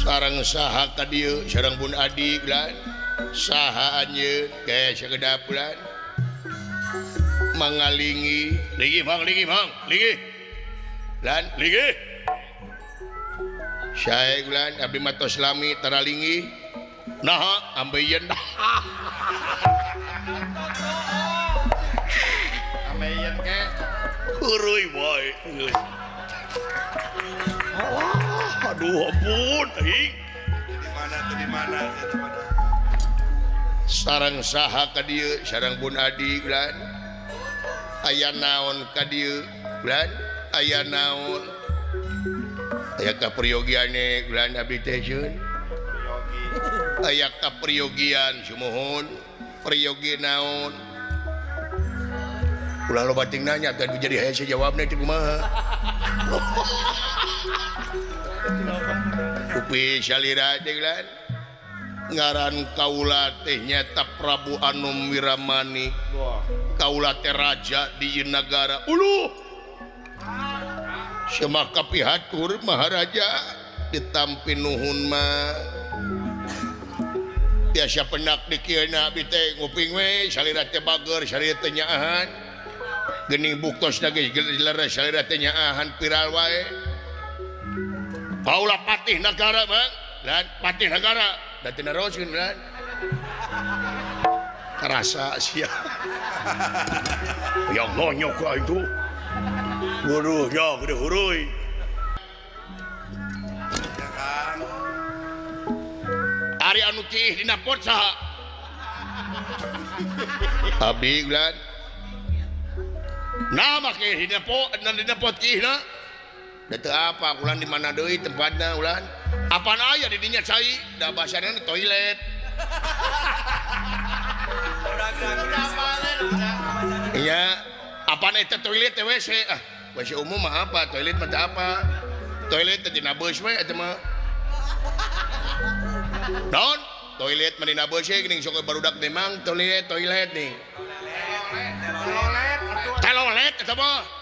sarang saha ka dieu sareng Bun Adi lan saha anjeun gaya sagedap bulan mangalingi ligi mang lan ligi Syekh bulan abdi matos lami taralingi nah ambeien ambeien ke heureui boy aduh ampun di mana sarang saha ka dieu sareng Bun Adi bulan aya naon ka dieu bulan aya naon aya kapriyogiane bulan abdi teh jeun aya kapriyogian sumuhun priyogi naon ulah lo bating nanya tadi jadi hese jawabna itu kumaha upi salira teh bulan ngaran kaula teh nyata Prabu Anum Wiramani kaula teh raja di negara uluh semaka pihatur maharaja ditampi nuhun mah biasa penak dikieuna abdi teh nguping we salira teh bager salira teh nyaahan geuning buktosna geus leres salira teh nyaahan piral wae kaula patih negara Bang lan patih negara da teu neroskeun lan karasa sia yang nonyok ka itu waduh ya gede hurui ari anu cih dina pot saha abdi bulan nama ke dina pot cihna da teu apa ulan di mana deui tempatna ulan apana aya di dinya cai da bahasana toilet iya apana eta toilet teh WC WC umum mah apa toilet mah apa toilet teh dina beus we eta mah naon toilet mah dina beus geuning sok barudak memang toilet nih telolet eta mah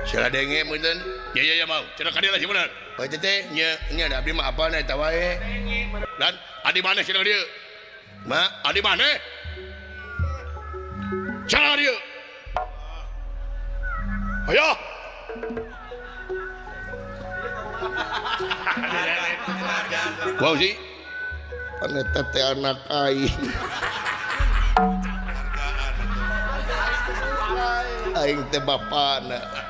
sila denge munten ya mau cenah ka dieu lah bener bae teh nya da abdi mah apana eta wae dan adi maneh cenah dieu ma adi maneh cenah dieu ayo wow sih paneta teh anak aing aing teh bapana